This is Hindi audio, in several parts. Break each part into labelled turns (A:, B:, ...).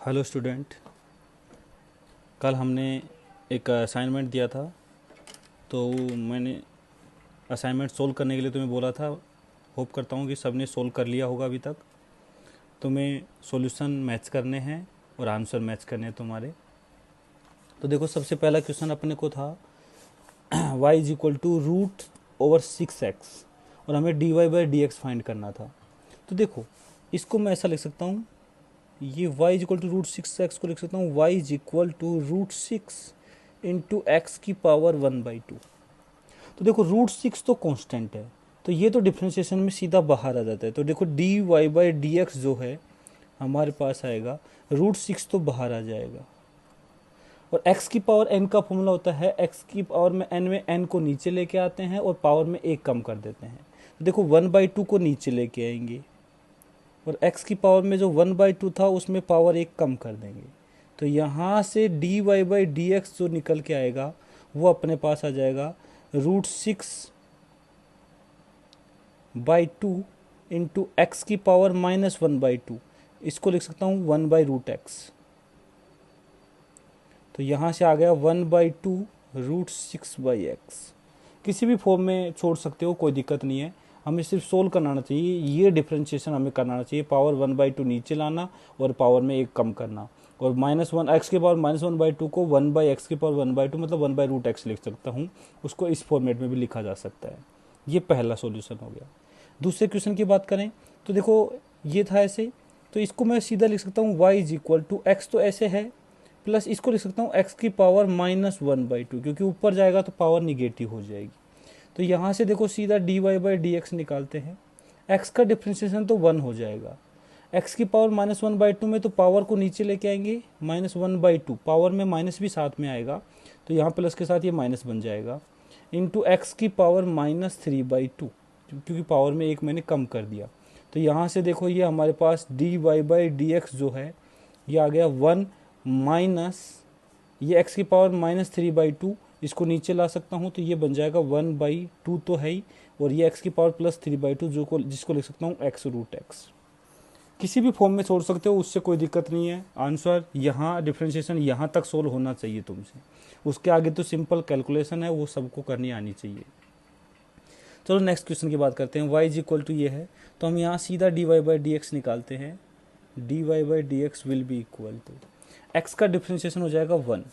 A: Hello student. कल हमने एक असाइनमेंट दिया था, तो मैंने असाइनमेंट सोल्व करने के लिए तुम्हें बोला था। होप करता हूँ कि सबने सोल्व कर लिया होगा अभी तक। तुम्हें सॉल्यूशन मैच करने हैं और आंसर मैच करने हैं तुम्हारे। तो देखो, सबसे पहला क्वेश्चन अपने को था y is equal to root over 6x और हमें dy by d x find करना था। तो देखो, इसको मैं ऐसा लिख सकता हूँ, ये y is equal to root 6x को लिख सकता हूँ y is equal to root 6 into x की पावर 1/2। तो देखो, रूट 6 तो कांस्टेंट है, तो ये तो डिफ्रेंशिएशन में सीधा बाहर आ जाता है। तो देखो, d y by d x जो है हमारे पास आएगा, रूट 6 तो बाहर आ जाएगा। और x की पावर n का फॉर्मूला होता है x की पावर में n को नीचे लेके आते हैं और पावर में एक कम कर देते हैं। तो देखो, 1/2 को नीचे लेके आएंगे और x की पावर में जो 1/2 था उसमें पावर एक कम कर देंगे। तो यहाँ से d y by d x जो निकल के आएगा वो अपने पास आ जाएगा रूट 6/2 इंटू एक्स की पावर -1/2। इसको लिख सकता हूँ 1/√x। तो यहाँ से आ गया 1/2 रूट 6/x। किसी भी फॉर्म में छोड़ सकते हो, कोई दिक्कत नहीं है। हमें सिर्फ सोल्व करना आना चाहिए, ये डिफ्रेंशिएशन हमें करना आना चाहिए। पावर 1/2 नीचे लाना और पावर में एक कम करना। और -1 एक्स के पावर -1/2 को 1/x की पावर 1/2 मतलब 1/√x लिख सकता हूँ। उसको इस फॉर्मेट में भी लिखा जा सकता है। ये पहला सॉल्यूशन हो गया। दूसरे क्वेश्चन की बात करें तो देखो, ये था ऐसे, तो इसको मैं सीधा लिख सकता हूँ y is equal to x, तो ऐसे है, प्लस इसको लिख सकता हूँ एक्स की पावर -1/2, क्योंकि ऊपर जाएगा तो पावर निगेटिव हो जाएगी। तो यहाँ से देखो, सीधा d y by d x निकालते हैं। एक्स का डिफ्रेंशिएशन तो 1 हो जाएगा। एक्स की पावर -1/2 में तो पावर को नीचे लेके आएंगे, -1/2, पावर में माइनस भी साथ में आएगा, तो यहाँ प्लस के साथ ये माइनस बन जाएगा, इंटू एक्स की पावर -3/2, क्योंकि पावर में एक मैंने कम कर दिया। तो यहाँ से देखो, ये हमारे पास d y by d x जो है ये आ गया 1 माइनस, ये एक्स की पावर -3/2, इसको नीचे ला सकता हूँ तो ये बन जाएगा 1/2 तो है ही, और ये एक्स की पावर +3/2 जिसको लिख सकता हूँ x√x। किसी भी फॉर्म में छोड़ सकते हो, उससे कोई दिक्कत नहीं है। आंसर यहाँ डिफ्रेंशिएशन यहाँ तक सोल्व होना चाहिए तुमसे, उसके आगे तो सिंपल कैलकुलेशन है, वो सबको करनी आनी चाहिए। चलो नेक्स्ट क्वेश्चन की बात करते हैं। y इज इक्वल टू ये है, तो हम यहाँ सीधा d y by d x निकालते हैं। D y by d x will be equal to, x का डिफ्रेंशिएशन हो जाएगा 1,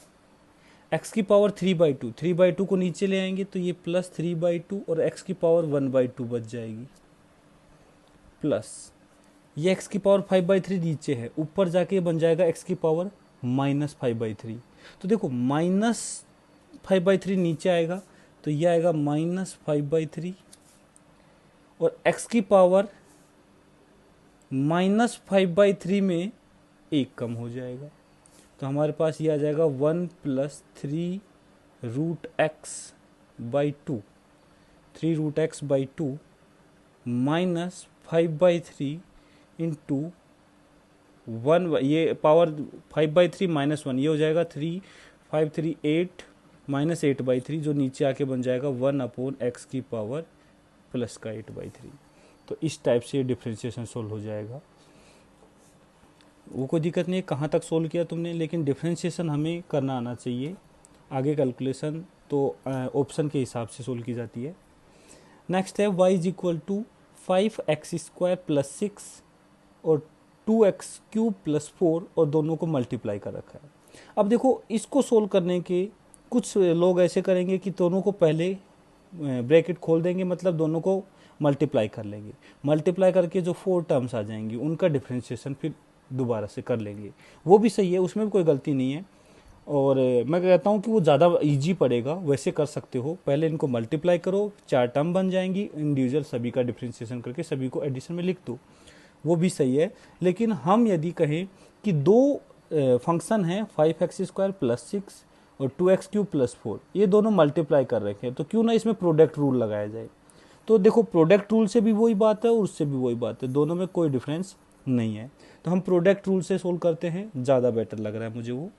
A: एक्स की पावर 3/2, 3/2 को नीचे ले आएंगे तो ये +3/2 और एक्स की पावर 1/2 बच जाएगी, प्लस ये एक्स की पावर 5/3 नीचे है, ऊपर जाके बन जाएगा एक्स की पावर -5/3। तो देखो, -5/3 नीचे आएगा तो ये आएगा -5/3, और एक्स की पावर -5/3 में एक कम हो जाएगा, तो हमारे पास ये आ जाएगा 1 + 3√x/2, 3√x/2 -5/3 इंटू 1, ये पावर 5/3 -1, ये हो जाएगा 3, 5 3 8 -8/3, जो नीचे आके बन जाएगा 1/x की पावर प्लस का 8/3। तो इस टाइप से डिफ्रेंशिएशन सोल्व हो जाएगा। वो कोई दिक्कत नहीं है कहाँ तक सोल्व किया तुमने, लेकिन डिफ्रेंशिएशन हमें करना आना चाहिए। आगे कैलकुलेशन तो ऑप्शन के हिसाब से सोल्व की जाती है। नेक्स्ट है y is equal to 5x² + 6 और 2x³ + 4, और दोनों को मल्टीप्लाई कर रखा है। अब देखो, इसको सोल्व करने के कुछ लोग ऐसे करेंगे कि दोनों को पहले ब्रैकेट खोल देंगे, मतलब दोनों को मल्टीप्लाई कर लेंगे। मल्टीप्लाई करके जो 4 टर्म्स आ जाएंगी उनका डिफ्रेंशिएशन फिर दोबारा से कर लेंगे। वो भी सही है, उसमें भी कोई गलती नहीं है। और मैं कहता हूँ कि वो ज़्यादा इजी पड़ेगा, वैसे कर सकते हो। पहले इनको मल्टीप्लाई करो, 4 टर्म बन जाएंगी, इंडिविजुअल सभी का डिफ्रेंशिएशन करके सभी को एडिशन में लिख दो, वो भी सही है। लेकिन हम यदि कहें कि दो फंक्शन हैं 5x² + 6 और 2x³ + 4, ये दोनों मल्टीप्लाई कर रखे हैं, तो क्यों ना इसमें प्रोडक्ट रूल लगाया जाए। तो देखो, प्रोडक्ट रूल से भी वही बात है और उससे भी वही बात है, दोनों में कोई डिफरेंस नहीं है। तो हम प्रोडक्ट रूल से सोल्व करते हैं, ज़्यादा बेटर लग रहा है मुझे वो।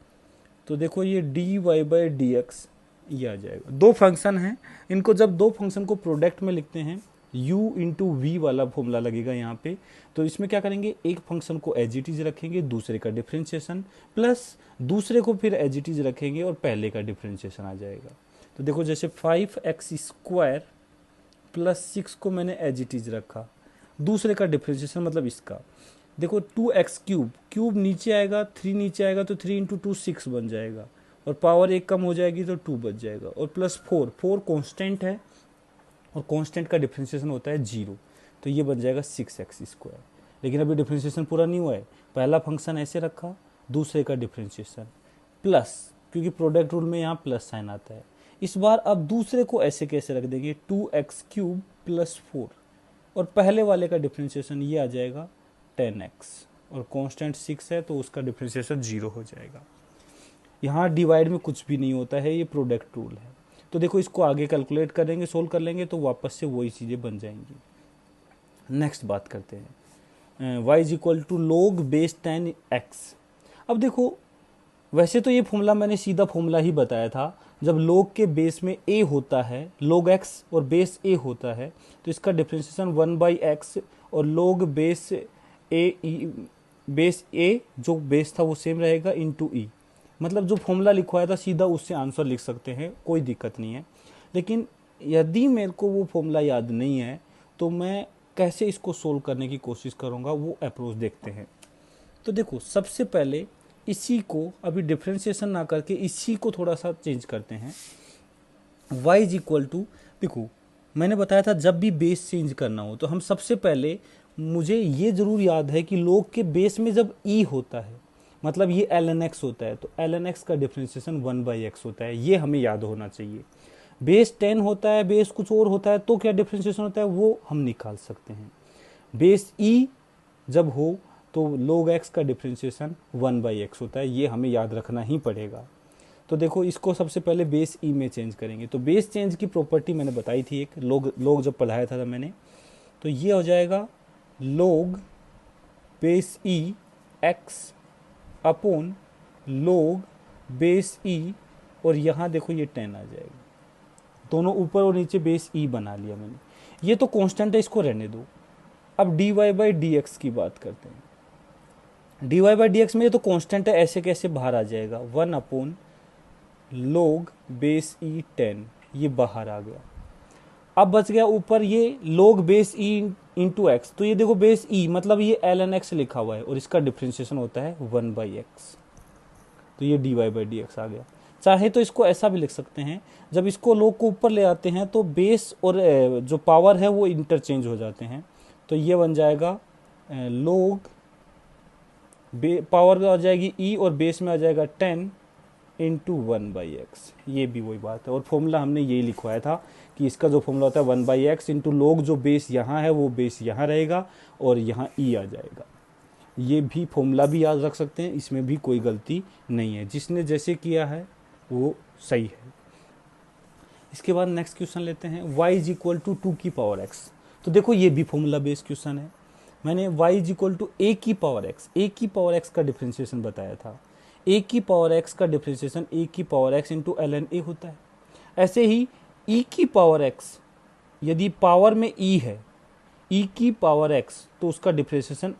A: तो देखो, ये d y by d x ये आ जाएगा। दो फंक्शन हैं, इनको जब दो फंक्शन को प्रोडक्ट में लिखते हैं u इंटू वी वाला फॉर्मूला लगेगा यहाँ पे। तो इसमें क्या करेंगे, एक फंक्शन को एज इट इज रखेंगे, दूसरे का डिफरेंशिएशन, प्लस दूसरे को फिर एज इट इज रखेंगे और पहले का डिफरेंशिएशन आ जाएगा। तो देखो जैसे 5x² प्लस 6 को मैंने एज इट इज रखा, दूसरे का डिफरेंशिएशन मतलब इसका, देखो 2x³ क्यूब नीचे आएगा, 3 नीचे आएगा तो 3 इंटू 2 6 बन जाएगा, और पावर एक कम हो जाएगी तो 2 बच जाएगा, और प्लस 4 कॉन्स्टेंट है और कांस्टेंट का डिफरेंशिएशन होता है 0, तो ये बन जाएगा 6x²। लेकिन अभी डिफरेंशिएशन पूरा नहीं हुआ है, पहला फंक्शन ऐसे रखा, दूसरे का डिफरेंशिएशन प्लस, क्योंकि प्रोडक्ट रूल में यहाँ प्लस साइन आता है। इस बार अब दूसरे को ऐसे कैसे रख देंगे, 2x³ प्लस 4, और पहले वाले का डिफरेंशिएशन ये आ जाएगा 10x, और कांस्टेंट 6 है तो उसका डिफरेंशिएशन 0 हो जाएगा। यहाँ डिवाइड में कुछ भी नहीं होता है, ये प्रोडक्ट रूल है। तो देखो इसको आगे कैलकुलेट करेंगे, सोल्व कर लेंगे तो वापस से वही चीज़ें बन जाएंगी। नेक्स्ट बात करते हैं, y is equal to log base 10x। अब देखो वैसे तो ये फॉर्मूला मैंने सीधा फॉर्मूला ही बताया था, जब log के बेस में a होता है, log x और बेस a होता है तो इसका डिफरेंशिएशन 1/x, और log बेस a जो बेस था वो सेम रहेगा इंटू ई। मतलब जो फॉर्मूला लिखवाया था सीधा उससे आंसर लिख सकते हैं, कोई दिक्कत नहीं है। लेकिन यदि मेरे को वो फॉर्मूला याद नहीं है तो मैं कैसे इसको सोल्व करने की कोशिश करूँगा, वो अप्रोच देखते हैं। तो देखो सबसे पहले इसी को अभी डिफरेंशिएशन ना करके इसी को थोड़ा सा चेंज करते हैं। y इज इक्वल टू, देखो मैंने बताया था जब भी बेस चेंज करना हो तो हम सबसे पहले, मुझे ये ज़रूर याद है कि log के बेस में जब e होता है मतलब ये ln x होता है, तो ln x का डिफरेंशिएशन 1/x होता है, ये हमें याद होना चाहिए। बेस 10 होता है, बेस कुछ और होता है तो क्या डिफरेंशिएशन होता है वो हम निकाल सकते हैं। बेस e जब हो तो log x का डिफरेंशिएशन 1/x होता है, ये हमें याद रखना ही पड़ेगा। तो देखो इसको सबसे पहले बेस e में चेंज करेंगे। तो बेस चेंज की प्रॉपर्टी मैंने बताई थी एक, log जब पढ़ाया था मैंने, तो ये हो जाएगा log base e x upon log base e, और यहाँ देखो ये 10 आ जाएगा, दोनों ऊपर और नीचे बेस e बना लिया मैंने। ये तो कांस्टेंट है, इसको रहने दो। अब dy/dx की बात करते हैं। dy/dx में ये तो कांस्टेंट है, ऐसे कैसे बाहर आ जाएगा, 1 अपॉन log बेस e 10, ये बाहर आ गया। अब बच गया ऊपर ये log base e into x, तो ये देखो बेस e मतलब ये ln x लिखा हुआ है और इसका डिफरेंशिएशन होता है 1/x, तो ये dy/dx आ गया। चाहे तो इसको ऐसा भी लिख सकते हैं, जब इसको log को ऊपर ले आते हैं तो बेस और जो पावर है वो इंटरचेंज हो जाते हैं, तो ये बन जाएगा log पावर आ जाएगी e और बेस में आ जाएगा 10 इंटू 1/x, ये भी वही बात है। और फॉर्मूला हमने यही लिखवाया था कि इसका जो फॉर्मूला होता है 1/x इंटू log, जो बेस यहाँ है वो बेस यहाँ रहेगा और यहाँ e आ जाएगा। ये भी फॉर्मूला भी याद रख सकते हैं, इसमें भी कोई गलती नहीं है, जिसने जैसे किया है वो सही है। इसके बाद नेक्स्ट क्वेश्चन लेते हैं, y इज इक्वल टू 2 की पावर x। तो देखो ये भी फॉर्मूला बेस्ड क्वेश्चन है। मैंने y is equal to a की पावर x का डिफरेंशिएशन बताया था। a की पावर x का डिफरेंशिएशन a की power x into ln a होता है। ऐसे ही e की पावर x, यदि पावर में e है, e की पावर x तो उसका डिफरेंशिएशन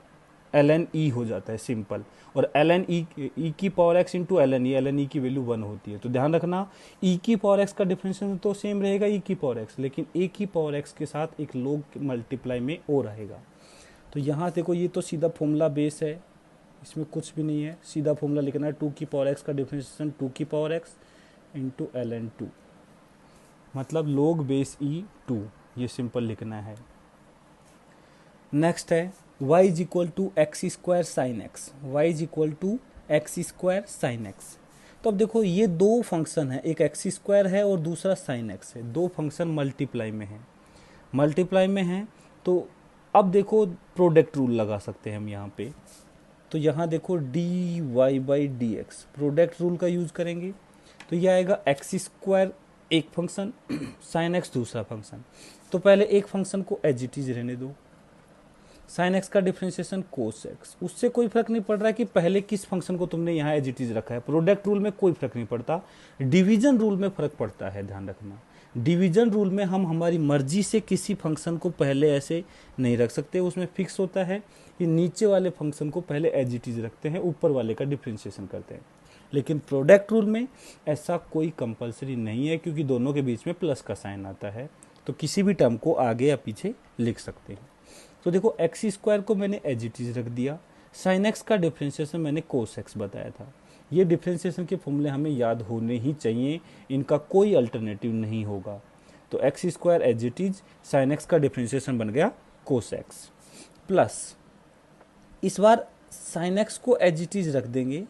A: ln e हो जाता है, सिंपल। और ln e की power x into ln e की वैल्यू 1 होती है। तो ध्यान रखना e की पावर x का डिफरेंशिएशन तो सेम रहेगा e की पावर x, लेकिन a की पावर x के साथ एक log मल्टीप्लाई में ओ रहेगा। तो यहाँ देखो ये तो सीधा फॉर्मूला बेस है, इसमें कुछ भी नहीं है, सीधा फॉर्मूला लिखना है 2 की पावर x का डिफरेंशिएशन 2 की पावर x इंटू ln 2, मतलब log बेस e 2, ये सिंपल लिखना है। नेक्स्ट है y is equal to x² sine x, y is equal to x² sine x। तो अब देखो ये दो फंक्शन है, एक x² है और दूसरा साइन x है, दो फंक्शन मल्टीप्लाई में हैं। तो अब देखो प्रोडक्ट रूल लगा सकते हैं हम यहाँ पे। तो यहाँ देखो dy/dx प्रोडक्ट रूल का यूज करेंगे, तो ये आएगा x² एक फंक्शन साइन x दूसरा फंक्शन। तो पहले एक फंक्शन को एज इट इज रहने दो, साइन x का डिफरेंशिएशन कोस x, उससे कोई फर्क नहीं पड़ रहा है कि पहले किस फंक्शन को तुमने यहाँ एज इट इज रखा है। प्रोडक्ट रूल में कोई फर्क नहीं पड़ता, डिवीजन रूल में फर्क पड़ता है, ध्यान रखना। डिवीजन रूल में हम हमारी मर्जी से किसी फंक्शन को पहले ऐसे नहीं रख सकते, उसमें फिक्स होता है कि नीचे वाले फंक्शन को पहले एज इट इज रखते हैं, ऊपर वाले का डिफ्रेंशिएशन करते हैं। लेकिन प्रोडक्ट रूल में ऐसा कोई कंपलसरी नहीं है, क्योंकि दोनों के बीच में प्लस का साइन आता है, तो किसी भी टर्म को आगे या पीछे लिख सकते हैं। तो देखो एक्स स्क्वायर को मैंने एज इट इज रख दिया, साइन एक्स का डिफ्रेंशिएशन मैंने कोस एक्स बताया था। ये डिफ्रेंशिएशन के फॉर्मूले हमें याद होने ही चाहिए, इनका कोई अल्टरनेटिव नहीं होगा। तो x square as it is, sine x का डिफ्रेंशिएशन बन गया कोस एक्स, प्लस इस बार साइन एक्स को एज इट इज रख देंगे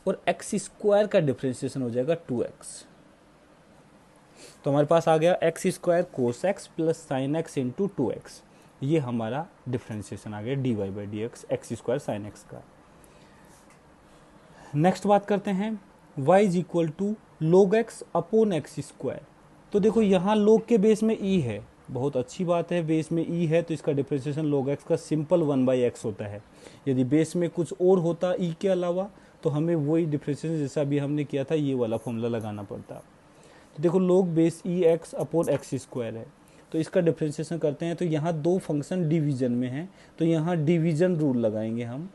A: और एक्स स्क्वायर का डिफ्रेंशिएशन हो जाएगा 2x। तो हमारे पास आ गया x square cos x plus sine x into 2x, ये हमारा डिफ्रेंशिएशन आ गया dy by d x x square sine x का। नेक्स्ट बात करते हैं y is equal to log x upon x square. तो देखो यहाँ log के बेस में e है, बहुत अच्छी बात है, बेस में e है तो इसका डिफ्रेंशिएशन log x का सिंपल 1/x होता है। यदि बेस में कुछ और होता e के अलावा तो हमें वही डिफ्रेंशिएशन जैसा अभी हमने किया था ये वाला फॉर्मूला लगाना पड़ता। तो देखो log बेस ई एक्स अपॉन एक्स स्क्वायर है, तो इसका डिफ्रेंशिएशन करते हैं तो यहाँ दो फंक्शन डिवीजन में हैं, तो यहाँ डिवीजन रूल लगाएंगे हम।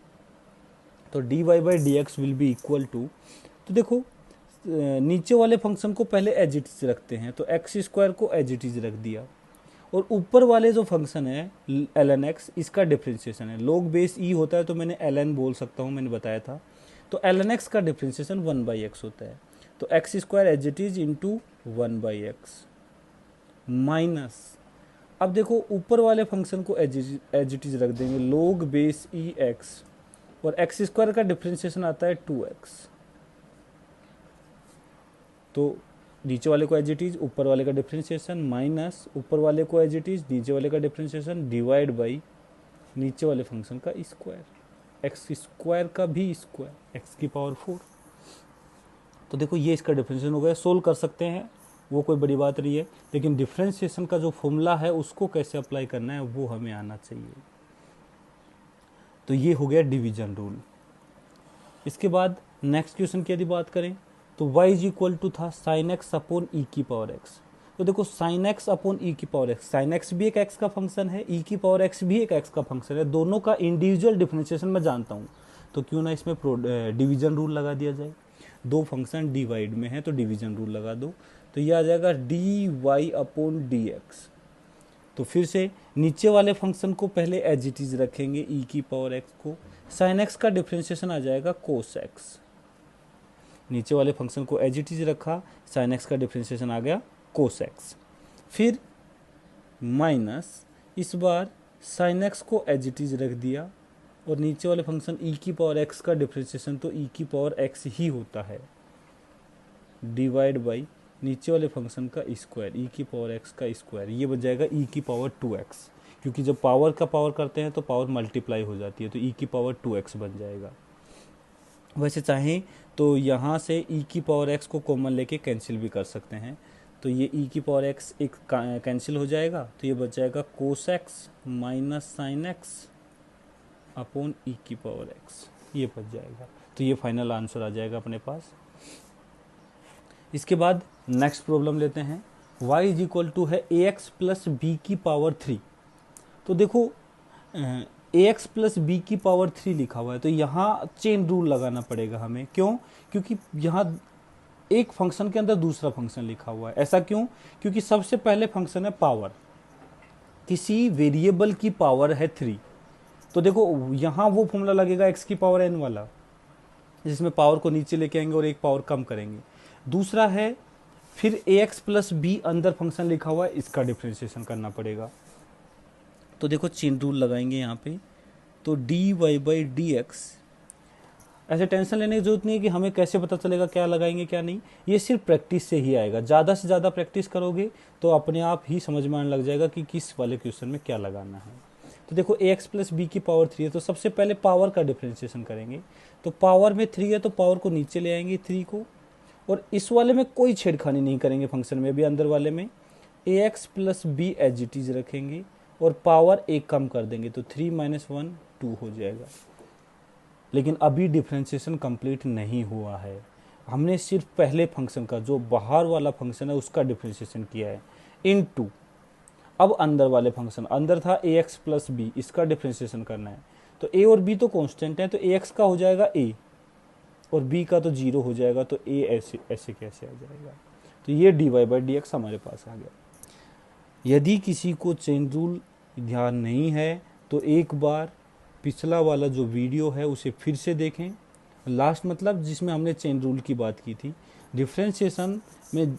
A: तो dy by d x will be equal to, तो देखो नीचे वाले फंक्शन को पहले एज इट इज रखते हैं, तो एक्स स्क्वायर को एज इट इज रख दिया, और ऊपर वाले जो फंक्शन है ln x, इसका डिफ्रेंशिएशन है, log बेस ई होता है तो मैंने ln बोल सकता हूँ, मैंने बताया था। तो ln x का डिफ्रेंशिएशन 1/x होता है, तो x square as it is into 1/x minus, अब देखो ऊपर वाले फंक्शन को एज इट इज रख देंगे log बेस ई एक्स, और एक्स स्क्वायर का डिफ्रेंशिएशन आता है 2x, तो नीचे वाले को एज इट इज, ऊपर वाले का डिफ्रेंशिएशन माइनस ऊपर वाले को एज इट इज, नीचे वाले का डिफ्रेंशिएशन डिवाइड बाई नीचे वाले फंक्शन का स्क्वायर, एक्स स्क्वायर का भी स्क्वायर एक्स की पावर 4। तो देखो ये इसका डिफ्रेंशिएशन हो गया, सोल्व कर सकते हैं, वो कोई बड़ी बात नहीं है, लेकिन डिफ्रेंशिएशन का जो फॉर्मूला है उसको कैसे अप्लाई करना है वो हमें आना चाहिए। तो ये हो गया डिवीजन रूल। इसके बाद नेक्स्ट क्वेश्चन की यदि बात करें तो y इज इक्वल टू था साइन एक्स अपॉन ई की पावर एक्स। तो देखो साइन एक्स अपॉन ई की पावर एक्स, साइन एक्स भी एक एक्स का फंक्शन है, ई की पावर एक्स भी एक एक्स का फंक्शन है, दोनों का इंडिविजुअल डिफरेंशिएशन मैं जानता हूँ, तो क्यों ना इसमें डिवीजन रूल लगा दिया जाए। दो फंक्शन डिवाइड में है तो डिवीजन रूल लगा दो, तो ये आ जाएगा d y upon d x. तो फिर से नीचे वाले फंक्शन को पहले एज इट इज रखेंगे ई की पावर एक्स को, साइन एक्स का डिफरेंशिएशन आ जाएगा कोस एक्स, नीचे वाले फंक्शन को एज इट इज रखा, साइन एक्स का डिफरेंशिएशन आ गया कोस एक्स, फिर माइनस इस बार साइन एक्स को एज इट इज रख दिया, और नीचे वाले फंक्शन ई की पावर एक्स का डिफरेंशिएशन तो ई की पावर एक्स ही होता है, डिवाइड बाई नीचे वाले फंक्शन का स्क्वायर, ई की पावर एक्स का स्क्वायर, ये बन जाएगा ई की पावर 2x, क्योंकि जब पावर का पावर करते हैं तो पावर मल्टीप्लाई हो जाती है, तो ई की पावर 2x बन जाएगा। वैसे चाहें तो यहाँ से ई की पावर एक्स को कॉमन लेके कैंसिल भी कर सकते हैं, तो ये ई की पावर एक्स एक कैंसिल हो जाएगा, तो ये बच जाएगा cos x minus sine x upon e की पावर एक्स, ये बच जाएगा। तो ये फाइनल आंसर आ जाएगा अपने पास। इसके बाद नेक्स्ट प्रॉब्लम लेते हैं, y इज इक्वल टू है ए एक्स प्लस बी की पावर 3। तो देखो ए एक्स प्लस बी की पावर 3 लिखा हुआ है, तो यहाँ चेन रूल लगाना पड़ेगा हमें, क्यों? क्योंकि यहाँ एक फंक्शन के अंदर दूसरा फंक्शन लिखा हुआ है। ऐसा क्यों? क्योंकि सबसे पहले फंक्शन है पावर, किसी वेरिएबल की पावर है 3, तो देखो यहाँ वो फॉर्मूला लगेगा एक्स की पावर n वाला, जिसमें पावर को नीचे लेके आएंगे और एक पावर कम करेंगे। दूसरा है फिर ए एक्स प्लस बी अंदर फंक्शन लिखा हुआ है, इसका डिफ्रेंशिएशन करना पड़ेगा। तो देखो चेन रूल लगाएंगे यहाँ पे, तो d y by d x, ऐसे टेंशन लेने की जरूरत नहीं है कि हमें कैसे पता चलेगा क्या लगाएंगे क्या नहीं, ये सिर्फ प्रैक्टिस से ही आएगा। ज़्यादा से ज़्यादा प्रैक्टिस करोगे तो अपने आप ही समझ में आने लग जाएगा कि किस वाले क्वेश्चन में क्या लगाना है। तो देखो ए एक्स प्लस बी की पावर 3 है, तो सबसे पहले पावर का डिफ्रेंशिएशन करेंगे, तो पावर में 3 है तो पावर को नीचे ले आएंगे 3 को, और इस वाले में कोई छेड़खानी नहीं करेंगे फंक्शन में, अभी अंदर वाले में a x plus b as it is रखेंगे और पावर एक कम कर देंगे, तो 3 माइनस 1 2 हो जाएगा। लेकिन अभी डिफ्रेंशिएशन कंप्लीट नहीं हुआ है, हमने सिर्फ पहले फंक्शन का, जो बाहर वाला फंक्शन है उसका डिफ्रेंशिएशन किया है, इनटू अब अंदर वाले फंक्शन, अंदर था ए एक्स प्लस बी, इसका डिफ्रेंशिएशन करना है। तो ए और बी तो कांस्टेंट है, तो ए एक्स का हो जाएगा ए और बी का तो 0 हो जाएगा, तो ए ऐसे ऐसे कैसे आ जाएगा। तो ये dy बाई डी एक्स हमारे पास आ गया। यदि किसी को चेन रूल ध्यान नहीं है तो एक बार पिछला वाला जो वीडियो है उसे फिर से देखें, लास्ट मतलब जिसमें हमने चेन रूल की बात की थी। डिफ्रेंशिएशन में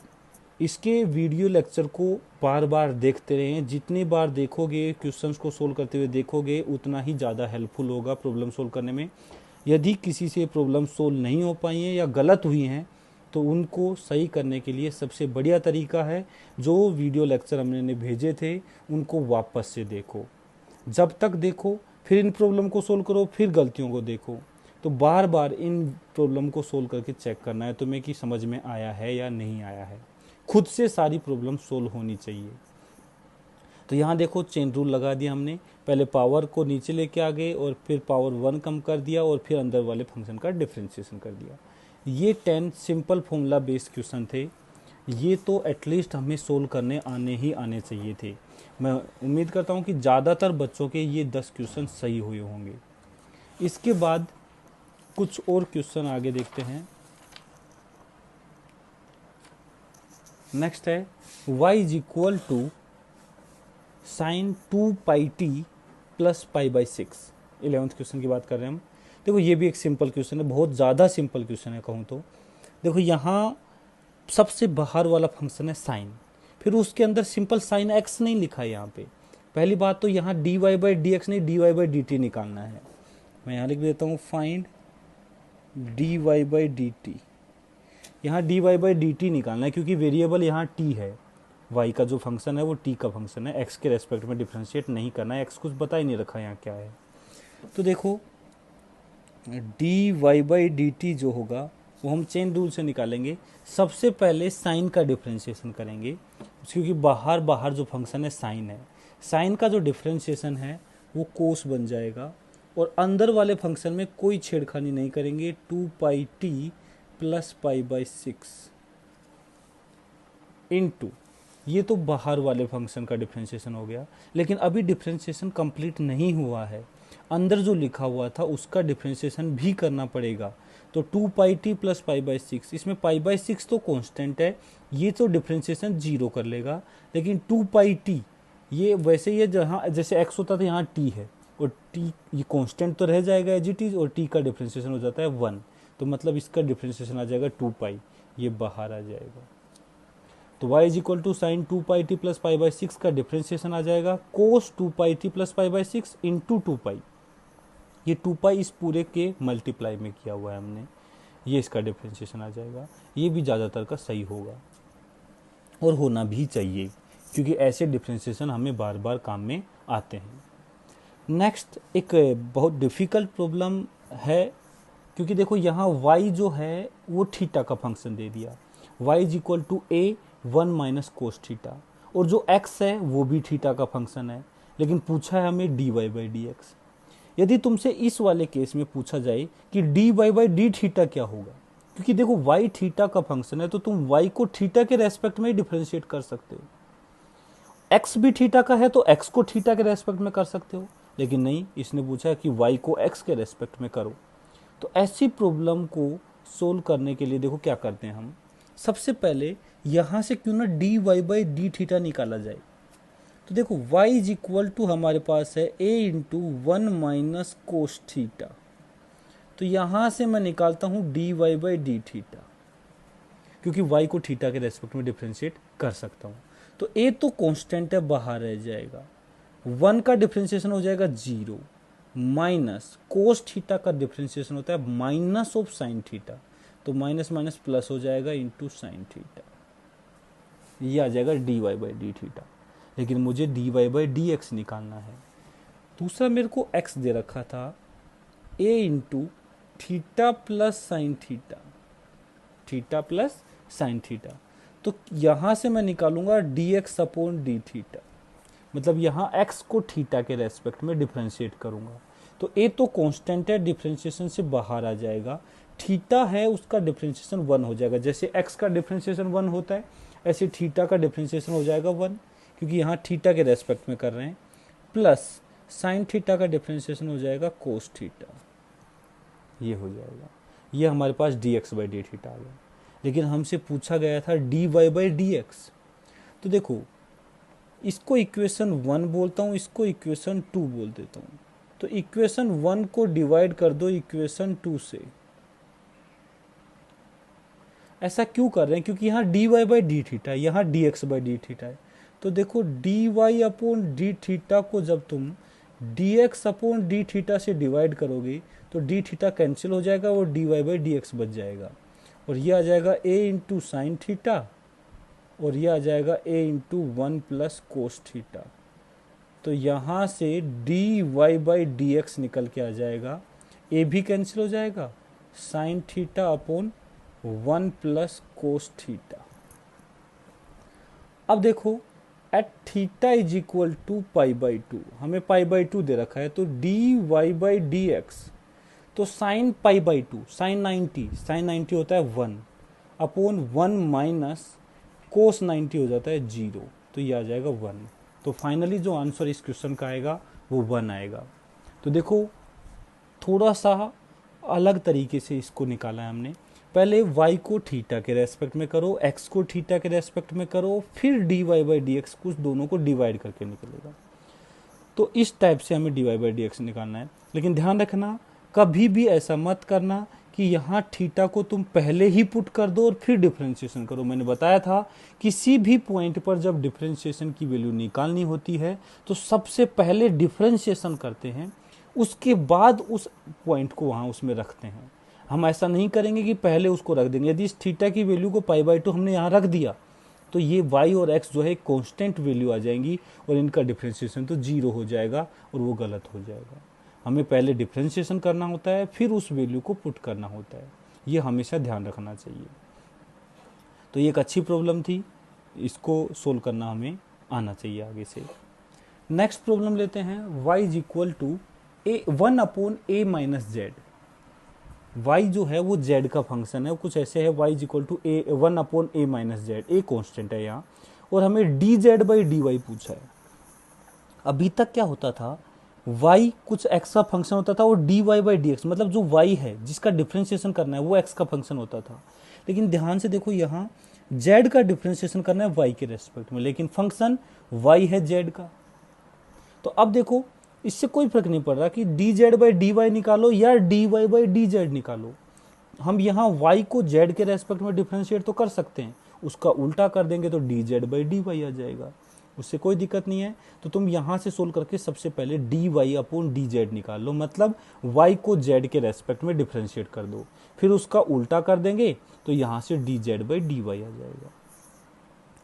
A: इसके वीडियो लेक्चर को बार बार देखते रहें, जितनी बार देखोगे क्वेश्चंस को सोल्व करते हुए देखोगे उतना ही ज़्यादा हेल्पफुल होगा प्रॉब्लम सोल्व करने में। यदि किसी से प्रॉब्लम सोल्व नहीं हो पाई हैं या गलत हुई हैं तो उनको सही करने के लिए सबसे बढ़िया तरीका है, जो वीडियो लेक्चर हमने भेजे थे उनको वापस से देखो, जब तक देखो फिर इन प्रॉब्लम को सोल्व करो, फिर गलतियों को देखो। तो बार बार इन प्रॉब्लम को सोल्व करके चेक करना है तुम्हें कि समझ में आया है या नहीं आया है। खुद से सारी प्रॉब्लम सोल्व होनी चाहिए। तो यहाँ देखो चेन रूल लगा दिया हमने, पहले पावर को नीचे लेके आ गए और फिर पावर 1 कम कर दिया और फिर अंदर वाले फंक्शन का डिफ्रेंशिएशन कर दिया। ये 10 सिंपल फॉर्मूला बेस्ड क्वेश्चन थे, ये तो एटलीस्ट हमें सोल्व करने आने चाहिए थे। मैं उम्मीद करता हूँ कि ज़्यादातर बच्चों के ये 10 क्वेश्चन सही हुए होंगे। इसके बाद कुछ और क्वेश्चन आगे देखते हैं। नेक्स्ट है y is equal to sine 2 pi t plus pi by 6। 11th question की बात कर रहे हैं हम। देखो ये भी एक सिंपल क्वेश्चन है, बहुत ज़्यादा सिंपल क्वेश्चन है कहूँ तो। देखो यहाँ सबसे बाहर वाला फंक्शन है साइन, फिर उसके अंदर सिंपल साइन एक्स नहीं लिखा है यहाँ पे। पहली बात तो यहाँ d y by d x नहीं, d y by d t निकालना है। मैं यहाँ लिख देता हूँ find d y by d t. यहाँ d y by d t निकालना है क्योंकि वेरिएबल यहाँ टी है, वाई का जो फंक्शन है वो टी का फंक्शन है, एक्स के रेस्पेक्ट में डिफ्रेंशिएट नहीं करना है, एक्स कुछ बता ही नहीं रखा यहाँ क्या है। तो देखो d y by d t जो होगा वो हम चेन रूल से निकालेंगे। सबसे पहले साइन का डिफ्रेंशिएशन करेंगे क्योंकि बाहर जो फंक्शन है साइन है, साइन का जो डिफ्रेंशिएशन है वो कोस बन जाएगा और अंदर वाले फंक्शन में कोई छेड़खानी नहीं करेंगे। 2 pi t plus pi by 6 into, ये तो बाहर वाले फंक्शन का डिफ्रेंशिएशन हो गया, लेकिन अभी डिफ्रेंशिएशन कंप्लीट नहीं हुआ है, अंदर जो लिखा हुआ था उसका डिफ्रेंशिएशन भी करना पड़ेगा। तो 2 pi t plus pi by 6, इसमें पाई बाई 6 तो कांस्टेंट है, ये तो डिफ्रेंशिएशन 0 कर लेगा, लेकिन 2 पाई टी ये वैसे ही जहाँ जैसे x होता था यहाँ t है और t ये कांस्टेंट तो रह जाएगा एज इट इज, और t का डिफ्रेंशिएशन हो जाता है 1, तो मतलब इसका डिफ्रेंशिएशन आ जाएगा 2 पाई, ये बाहर आ जाएगा। तो y is equal to sine 2 pi t plus pi by 6 का डिफ्रेंशिएशन आ जाएगा cos 2 pi t plus pi by 6 into 2 pi. ये 2 पाई इस पूरे के मल्टीप्लाई में किया हुआ है हमने, ये इसका डिफ्रेंशिएशन आ जाएगा। ये भी ज़्यादातर का सही होगा और होना भी चाहिए क्योंकि ऐसे डिफ्रेंशिएशन हमें बार बार काम में आते हैं। नेक्स्ट एक बहुत डिफ़िकल्ट प्रॉब्लम है क्योंकि देखो यहाँ y जो है वो थीटा का फंक्शन दे दिया, y is equal to a 1 minus cos theta, और जो x है वो भी थीटा का फंक्शन है, लेकिन पूछा है हमें d y by d x. यदि तुमसे इस वाले केस में पूछा जाए कि d y by d theta क्या होगा, क्योंकि देखो y थीटा का फंक्शन है तो तुम y को थीटा के रेस्पेक्ट में डिफ्रेंशिएट कर सकते हो, x भी थीटा का है तो x को थीटा के रेस्पेक्ट में कर सकते हो, लेकिन नहीं, इसने पूछा है कि y को x के रेस्पेक्ट में करो। तो ऐसी प्रॉब्लम को सोल्व करने के लिए देखो क्या करते हैं हम, सबसे पहले यहाँ से क्यों ना d y by d theta निकाला जाए। तो देखो y इज इक्वल टू हमारे पास है a into 1 minus cos theta, तो यहाँ से मैं निकालता हूँ d y by d theta क्योंकि y को थीटा के रेस्पेक्ट में डिफ्रेंशिएट कर सकता हूँ। तो a तो कांस्टेंट है, बाहर रह जाएगा, 1 का डिफ्रेंशिएशन हो जाएगा 0 माइनस कोस थीटा का डिफ्रेंशिएशन होता है माइनस ऑफ साइन थीटा, तो माइनस माइनस प्लस हो जाएगा इंटू साइन थीटा, ये आ जाएगा d y by d theta. लेकिन मुझे d y by d x निकालना है। दूसरा मेरे को एक्स दे रखा था a into theta plus sine theta, theta plus sine theta, तो यहाँ से मैं निकालूंगा d x upon d theta, मतलब यहाँ x को थीटा के रेस्पेक्ट में डिफ्रेंशिएट करूँगा। तो ए तो कांस्टेंट है, डिफरेंशिएशन से बाहर आ जाएगा। थीटा है उसका डिफरेंशिएशन 1 हो जाएगा, जैसे एक्स का डिफरेंशिएशन 1 होता है ऐसे थीटा का डिफरेंशिएशन हो जाएगा 1, क्योंकि यहाँ थीटा के रेस्पेक्ट में कर रहे हैं। प्लस साइन थीटा का डिफरेंशिएशन हो जाएगा कोस थीटा, ये हो जाएगा। ये हमारे पास d x by d theta आ गया। लेकिन हमसे पूछा गया था d y by d x. तो देखो इसको इक्वेशन 1 बोलता हूँ, इसको इक्वेशन 2 बोल देता हूँ। तो इक्वेशन 1 को डिवाइड कर दो इक्वेशन 2 से। ऐसा क्यों कर रहे हैं? क्योंकि यहाँ d y by d theta है, यहाँ d x by d theta है। तो देखो d y upon d theta को जब तुम d x upon d theta से डिवाइड करोगे तो डी थीटा कैंसिल हो जाएगा और d y by d x बच जाएगा, और ये आ जाएगा ए इंटू साइन थीटा, और ये आ जाएगा a into 1 plus cos theta. तो यहाँ से d y by d x निकल के आ जाएगा, ए भी कैंसिल हो जाएगा, sine theta upon 1 plus cos theta. अब देखो at theta is equal to pi by 2, हमें पाई बाई 2 दे रखा है, तो d y by d x, तो साइन पाई बाई 2, साइन 90 होता है 1 अपॉन 1 माइनस कोस 90 हो जाता है 0, तो ये आ जाएगा 1। तो फाइनली जो आंसर इस क्वेश्चन का आएगा वो 1 आएगा। तो देखो थोड़ा सा अलग तरीके से इसको निकाला है हमने। पहले y को थीटा के रेस्पेक्ट में करो, x को थीटा के रेस्पेक्ट में करो, फिर d y by d x कुछ दोनों को डिवाइड करके निकलेगा। तो इस टाइप से हमें d y by d x निकालना है। लेकिन ध्यान रखना कभी भी ऐसा मत करना कि यहाँ थीटा को तुम पहले ही पुट कर दो और फिर डिफरेंशिएशन करो। मैंने बताया था किसी भी पॉइंट पर जब डिफरेंशिएशन की वैल्यू निकालनी होती है तो सबसे पहले डिफरेंशिएशन करते हैं, उसके बाद उस पॉइंट को वहाँ उसमें रखते हैं। हम ऐसा नहीं करेंगे कि पहले उसको रख देंगे। यदि इस थीटा की वैल्यू को पाई बाई 2 हमने यहाँ रख दिया तो ये y और x जो है कांस्टेंट वैल्यू आ जाएंगी और इनका डिफरेंशिएशन तो 0 हो जाएगा और वो गलत हो जाएगा। हमें पहले डिफरेंशिएशन करना होता है फिर उस वैल्यू को पुट करना होता है, ये हमेशा ध्यान रखना चाहिए। तो ये एक अच्छी प्रॉब्लम थी, इसको सोल्व करना हमें आना चाहिए आगे से। नेक्स्ट प्रॉब्लम लेते हैं, y is equal to 1 upon a minus z. y जो है वो z का फंक्शन है, कुछ ऐसे है, y is equal to 1 upon a minus z, a constant है यहाँ, और हमें d z by d y पूछा है। अभी तक क्या होता था, y कुछ x का फंक्शन होता था और d y by d x, मतलब जो y है जिसका डिफरेंशिएशन करना है वो x का फंक्शन होता था। लेकिन ध्यान से देखो यहाँ z का डिफरेंशिएशन करना है y के रेस्पेक्ट में, लेकिन फंक्शन y है z का। तो अब देखो इससे कोई फर्क नहीं पड़ रहा कि d z by d y निकालो या d y by d z निकालो। हम यहाँ y को z के रेस्पेक्ट में डिफरेंशिएट तो कर सकते हैं, उसका उल्टा कर देंगे तो d z by d y आ जाएगा, उससे कोई दिक्कत नहीं है। तो तुम यहाँ से सोल्व करके सबसे पहले d y upon d z निकाल लो, मतलब y को z के रेस्पेक्ट में डिफरेंशिएट कर दो, फिर उसका उल्टा कर देंगे तो यहाँ से d z by d y आ जाएगा।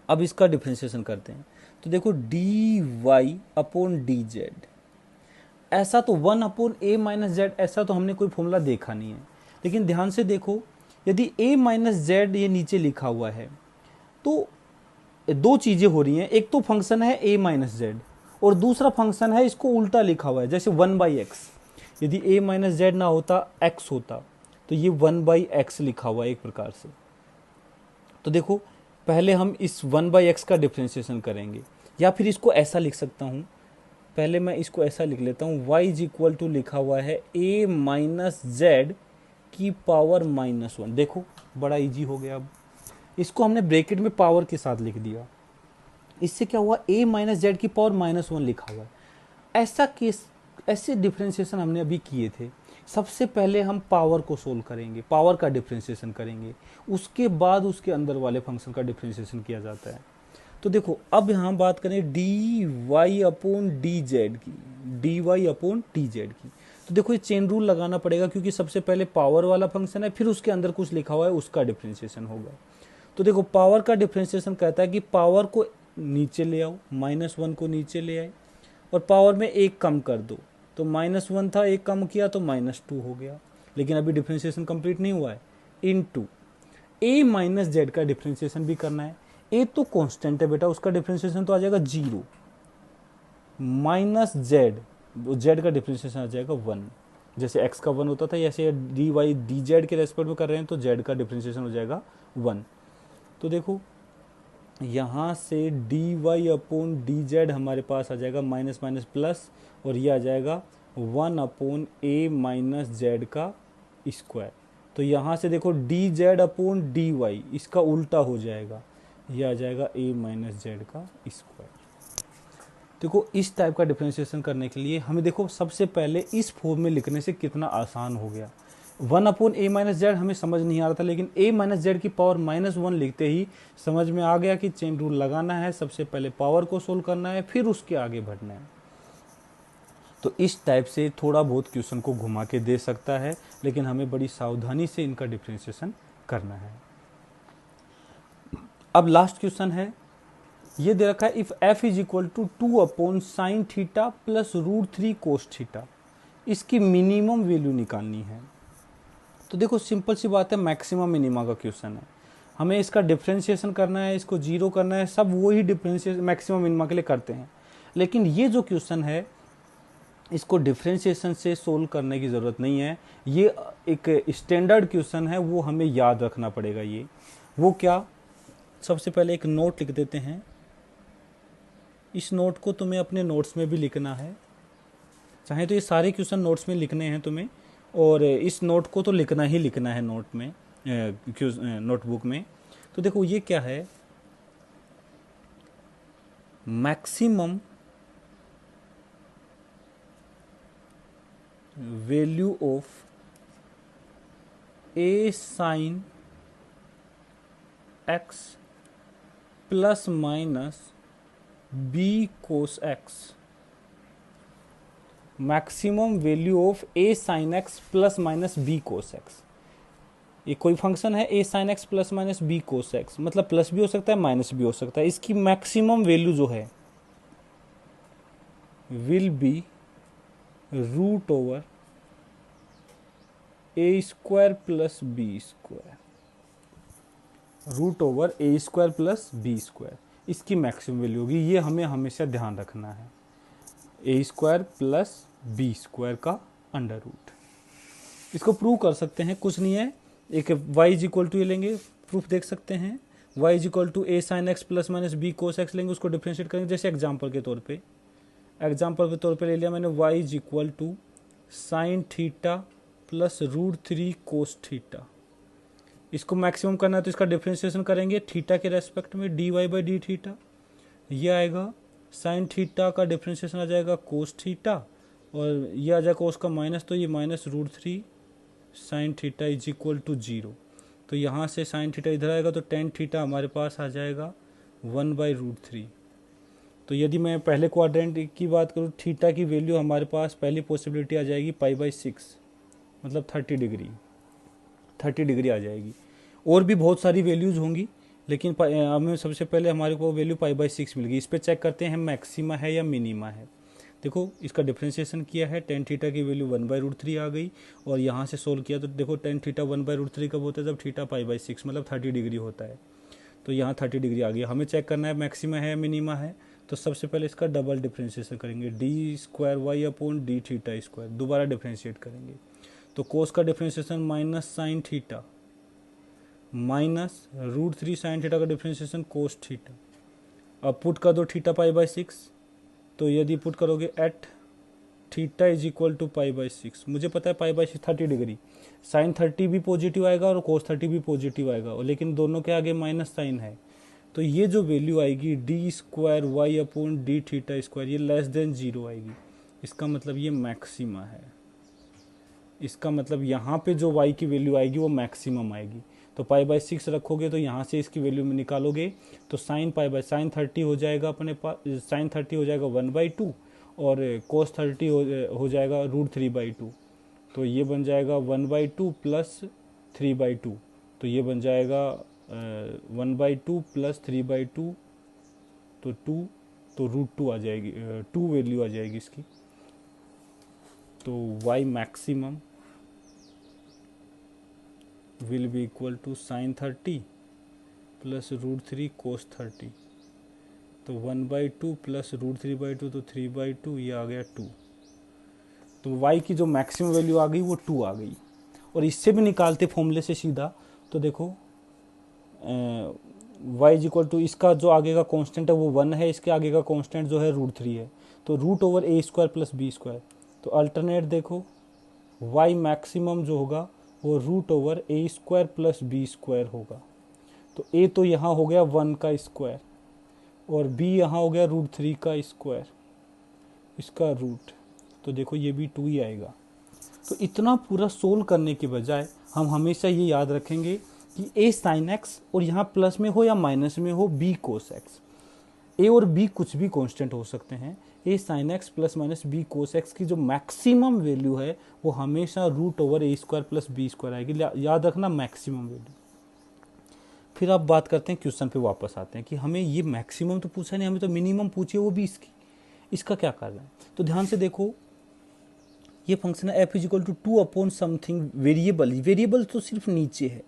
A: अब इसका डिफरेंशिएशन करते हैं, तो देखो d y upon d z, ऐसा तो 1 अपॉन a माइनस जेड, ऐसा तो हमने कोई फॉर्मूला देखा नहीं है। लेकिन ध्यान से देखो यदि a माइनस जेड ये नीचे लिखा हुआ है तो दो चीज़ें हो रही हैं, एक तो फंक्शन है a माइनस जेड और दूसरा फंक्शन है इसको उल्टा लिखा हुआ है, जैसे 1 बाई एक्स। यदि a माइनस जेड ना होता x होता तो ये 1 बाई एक्स लिखा हुआ है एक प्रकार से। तो देखो पहले हम इस 1 बाई एक्स का डिफरेंशिएशन करेंगे, या फिर इसको ऐसा लिख सकता हूँ, पहले मैं इसको ऐसा लिख लेता हूँ, y इज इक्वल टू लिखा हुआ है a माइनस जेड की पावर -1। देखो बड़ा इजी हो गया। अब इसको हमने ब्रैकेट में पावर के साथ लिख दिया, इससे क्या हुआ, a माइनस जेड की पावर -1 लिखा हुआ है। ऐसा केस, ऐसे डिफरेंशिएशन हमने अभी किए थे। सबसे पहले हम पावर को सोल्व करेंगे, पावर का डिफरेंशिएशन करेंगे, उसके बाद उसके अंदर वाले फंक्शन का डिफरेंशिएशन किया जाता है। तो देखो अब यहाँ बात करें d y upon d z की, d y upon d z की, तो देखो ये चेन रूल लगाना पड़ेगा क्योंकि सबसे पहले पावर वाला फंक्शन है, फिर उसके अंदर कुछ लिखा हुआ है उसका डिफरेंशिएशन होगा। तो देखो पावर का डिफरेंशिएशन कहता है कि पावर को नीचे ले आओ, -1 को नीचे ले आए और पावर में एक कम कर दो, तो -1 था एक कम किया तो -2 हो गया। लेकिन अभी डिफरेंशिएशन कंप्लीट नहीं हुआ है। इनटू a माइनस जेड का डिफरेंशिएशन भी करना है। a तो कांस्टेंट है बेटा, उसका डिफरेंशिएशन तो आ जाएगा 0, माइनस जेड जेड का डिफ्रेंशिएशन आ जाएगा 1। जैसे एक्स का 1 होता था, ऐसे डी वाई डी जेड के रेस्पेक्ट में कर रहे हैं तो जेड का डिफ्रेंशिएशन हो जाएगा 1। तो देखो यहाँ से d y upon d z हमारे पास आ जाएगा माइनस माइनस प्लस, और ये आ जाएगा 1 अपॉन ए माइनस जेड का स्क्वायर। तो यहाँ से देखो d z upon d y इसका उल्टा हो जाएगा, ये आ जाएगा ए माइनस जेड का स्क्वायर। देखो इस टाइप का डिफरेंशिएशन करने के लिए हमें देखो सबसे पहले इस फॉर्म में लिखने से कितना आसान हो गया। 1 अपॉन ए माइनस जेड हमें समझ नहीं आ रहा था, लेकिन ए माइनस जेड की पावर -1 लिखते ही समझ में आ गया कि चेन रूल लगाना है, सबसे पहले पावर को सोल्व करना है, फिर उसके आगे बढ़ना है। तो इस टाइप से थोड़ा बहुत क्वेश्चन को घुमा के दे सकता है, लेकिन हमें बड़ी सावधानी से इनका डिफरेंशिएशन करना है। अब लास्ट क्वेश्चन है, ये दे रखा है if f is equal to 2 upon sine theta plus √3 cos theta, इसकी मिनिमम वैल्यू निकालनी है। तो देखो सिंपल सी बात है, मैक्सिमम मिनिमा का क्वेश्चन है, हमें इसका डिफरेंशिएशन करना है, इसको जीरो करना है, सब वही डिफरेंशिएशन मैक्सिमम मिनिमा के लिए करते हैं। लेकिन ये जो क्वेश्चन है इसको डिफरेंशिएशन से सोल्व करने की ज़रूरत नहीं है, ये एक स्टैंडर्ड क्वेश्चन है, वो हमें याद रखना पड़ेगा। ये वो क्या, सबसे पहले एक नोट लिख देते हैं। इस नोट को तुम्हें अपने नोट्स में भी लिखना है, चाहे तो ये सारे क्वेश्चन नोट्स में लिखने हैं तुम्हें, और इस नोट को तो लिखना ही लिखना है नोट में, नोटबुक में। तो देखो ये क्या है, maximum value of a sine x plus minus b cos x, maximum value of a sine x plus minus b cos x. ये कोई फंक्शन है a sine x plus minus b cos x, मतलब प्लस भी हो सकता है माइनस भी हो सकता है। इसकी मैक्सिमम वैल्यू जो है will be root over a square plus b square, root over a square plus b square, इसकी मैक्सिमम वैल्यू होगी। ये हमें हमेशा ध्यान रखना है, a square plus b square का अंडर रूट। इसको प्रूव कर सकते हैं, कुछ नहीं है, एक y इज इक्वल टू ये लेंगे, प्रूफ देख सकते हैं, y is equal to a sine x plus minus b cos x लेंगे, उसको डिफ्रेंशिएट करेंगे। जैसे एग्जाम्पल के तौर पे ले लिया मैंने y is equal to sine theta plus √3 cos theta. इसको मैक्सिमम करना है तो इसका डिफ्रेंशिएशन करेंगे थीटा के रेस्पेक्ट में, dy बाई डी थीटा। ये आएगा साइन थीटा का डिफ्रेंशिएशन आ जाएगा कोस थीटा, और ये आ जाएगा कोस का माइनस, तो ये minus √3 sine theta is equal to 0। तो यहाँ से साइन थीटा इधर आएगा तो टेन थीटा हमारे पास आ जाएगा 1/√3। तो यदि मैं पहले क्वाड्रेंट की बात करूँ, थीटा की वैल्यू हमारे पास पहली पॉसिबिलिटी आ जाएगी π/6, मतलब 30 डिग्री आ जाएगी। और भी बहुत सारी वैल्यूज़ होंगी, लेकिन हमें सबसे पहले हमारे को वैल्यू π/6 मिल गई। इस पर चेक करते हैं मैक्सिमा है या मिनिमा है। देखो इसका डिफ्रेंशिएशन किया है, टेन थीटा की वैल्यू 1/√3 आ गई, और यहाँ से सोल्व किया तो देखो टेन थीटा 1/√3 कब होता है, जब थीटा π/6 मतलब 30 डिग्री होता है। तो यहाँ 30 डिग्री आ गया। हमें चेक करना है मैक्सिमा है या मिनिमा है, तो सबसे पहले इसका डबल डिफ्रेंशिएशन करेंगे, d² y d theta square, दोबारा डिफ्रेंशिएट करेंगे। तो कोस का differentiation minus sine theta minus √3 sine theta का डिफ्रेंशिएशन कोस थीटा। अब पुट कर दो थीटा π/6, तो यदि पुट करोगे at theta is equal to π/6, मुझे पता है π/6 30 डिग्री, साइन 30 भी पॉजिटिव आएगा और कोस 30 भी पॉजिटिव आएगा, लेकिन दोनों के आगे माइनस साइन है। तो ये जो वैल्यू आएगी d² y d theta square, ये लेस देन 0 आएगी। इसका मतलब ये मैक्सिमा है, इसका मतलब यहाँ पे जो y की वैल्यू आएगी वो मैक्सिमम आएगी। तो π/6 रखोगे तो यहाँ से इसकी वैल्यू में निकालोगे तो साइन 30 हो जाएगा अपने पास, साइन 30 हो जाएगा 1/2, और कोस 30 हो जाएगा √3/2। तो ये बन जाएगा 1/2 प्लस 3/2, तो ये बन जाएगा 1/2 प्लस 3/2, तो 2, तो √2 आ जाएगी, 2 वैल्यू आ जाएगी इसकी। तो y maximum will be equal to sine 30 plus √3 cos 30, तो 1/2 प्लस √3/2, तो 3/2, ये आ गया 2। तो y की जो मैक्सिमम वैल्यू आ गई वो 2 आ गई। और इससे भी निकालते फॉर्मूले से सीधा, तो देखो y इज इक्वल टू, इसका जो आगे का कांस्टेंट है वो 1 है, इसके आगे का कांस्टेंट जो है √3 है, तो √a² + b²। तो अल्टरनेट देखो y मैक्सिमम जो होगा वो √a² + b² होगा। तो a तो यहाँ हो गया 1 का स्क्वायर और b यहाँ हो गया √3 का स्क्वायर, इसका रूट, तो देखो ये भी 2 ही आएगा। तो इतना पूरा सोल्व करने के बजाय हम हमेशा ये याद रखेंगे कि a sin x और यहाँ प्लस में हो या माइनस में हो b cos x। a और b कुछ भी कांस्टेंट हो सकते हैं। a sin x ± b cos x की जो मैक्सिमम वैल्यू है वो हमेशा √a² + b² आएगी, याद रखना मैक्सिमम वैल्यू। फिर आप बात करते हैं क्वेश्चन पे वापस आते हैं कि हमें ये मैक्सिमम तो पूछा नहीं, हमें तो मिनिमम पूछिए, वो भी इसका क्या करना है। तो ध्यान से देखो, ये फंक्शन है f is equal to 2 upon something variable, variable तो सिर्फ नीचे है,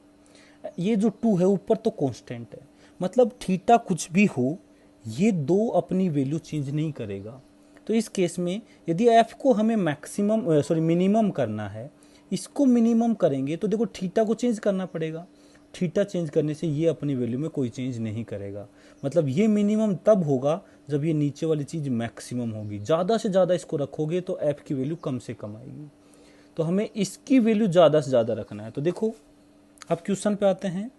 A: ये जो 2 है ऊपर तो कांस्टेंट है, मतलब थीटा कुछ भी हो ये 2 अपनी वैल्यू चेंज नहीं करेगा। तो इस केस में यदि f को हमें मिनिमम करना है, इसको मिनिमम करेंगे तो देखो थीटा को चेंज करना पड़ेगा, थीटा चेंज करने से ये अपनी वैल्यू में कोई चेंज नहीं करेगा। मतलब ये मिनिमम तब होगा जब ये नीचे वाली चीज़ मैक्सिमम होगी, ज़्यादा से ज़्यादा इसको रखोगे तो f की वैल्यू कम से कम आएगी। तो हमें इसकी वैल्यू ज़्यादा से ज़्यादा रखना है। तो देखो अब क्वेश्चन पे आते हैं,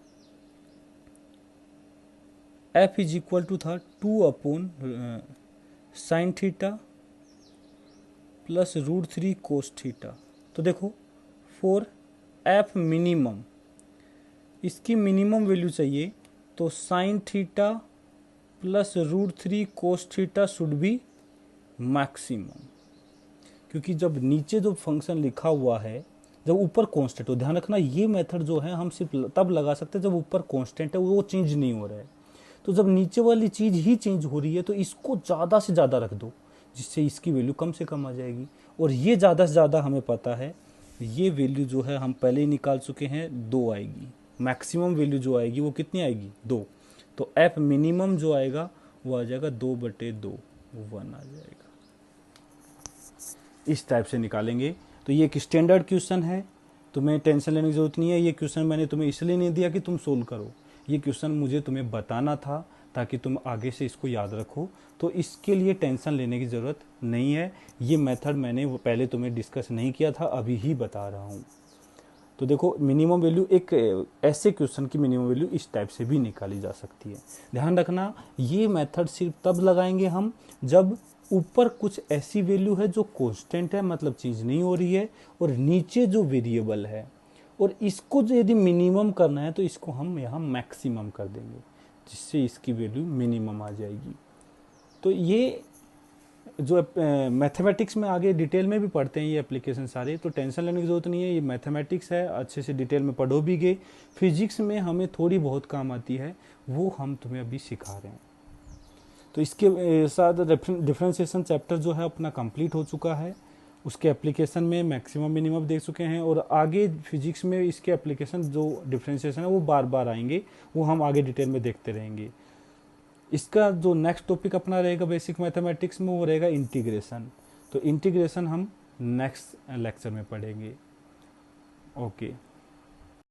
A: f इज इक्वल टू था 2 upon sine theta plus √3 cos theta. तो देखो फॉर f मिनिमम, इसकी मिनिमम वैल्यू चाहिए, तो sign theta plus √3 cos theta should be maximum, क्योंकि जब नीचे जो फंक्शन लिखा हुआ है, जब ऊपर कांस्टेंट हो, ध्यान रखना ये मेथड जो है हम सिर्फ तब लगा सकते हैं जब ऊपर कांस्टेंट है, वो चेंज नहीं हो रहा है। तो जब नीचे वाली चीज़ ही चेंज हो रही है तो इसको ज़्यादा से ज़्यादा रख दो, जिससे इसकी वैल्यू कम से कम आ जाएगी। और ये ज़्यादा से ज़्यादा हमें पता है, ये वैल्यू जो है हम पहले ही निकाल चुके हैं, 2 आएगी। मैक्सिमम वैल्यू जो आएगी वो कितनी आएगी, 2। तो f मिनिमम जो आएगा वो आ जाएगा 2/2, 1 आ जाएगा। इस टाइप से निकालेंगे। तो ये एक स्टैंडर्ड क्वेश्चन है, तुम्हें टेंशन लेने की ज़रूरत नहीं है। ये क्वेश्चन मैंने तुम्हें इसलिए नहीं दिया कि तुम सोल्व करो, ये क्वेश्चन मुझे तुम्हें बताना था ताकि तुम आगे से इसको याद रखो। तो इसके लिए टेंशन लेने की ज़रूरत नहीं है। ये मेथड मैंने वो पहले तुम्हें डिस्कस नहीं किया था, अभी ही बता रहा हूँ। तो देखो मिनिमम वैल्यू, एक ऐसे क्वेश्चन की मिनिमम वैल्यू इस टाइप से भी निकाली जा सकती है। ध्यान रखना ये मेथड सिर्फ तब लगाएंगे हम जब ऊपर कुछ ऐसी वैल्यू है जो कांस्टेंट है, मतलब चीज़ नहीं हो रही है, और नीचे जो वेरिएबल है, और इसको जो यदि मिनिमम करना है तो इसको हम यहाँ मैक्सिमम कर देंगे, जिससे इसकी वैल्यू मिनिमम आ जाएगी। तो ये जो मैथमेटिक्स में आगे डिटेल में भी पढ़ते हैं ये एप्लीकेशन सारे, तो टेंशन लेने की ज़रूरत नहीं है। ये मैथमेटिक्स है, अच्छे से डिटेल में पढ़ो भी गए। फिजिक्स में हमें थोड़ी बहुत काम आती है, वो हम तुम्हें अभी सिखा रहे हैं। तो इसके साथ डिफरेंशिएशन चैप्टर जो है अपना कंप्लीट हो चुका है। उसके एप्लीकेशन में मैक्सिमम मिनिमम देख चुके हैं, और आगे फिजिक्स में इसके एप्लीकेशन जो डिफरेंशिएशन है वो बार बार आएंगे, वो हम आगे डिटेल में देखते रहेंगे। इसका जो नेक्स्ट टॉपिक अपना रहेगा बेसिक मैथमेटिक्स में, वो रहेगा इंटीग्रेशन। तो इंटीग्रेशन हम नेक्स्ट लेक्चर में पढ़ेंगे। ओके।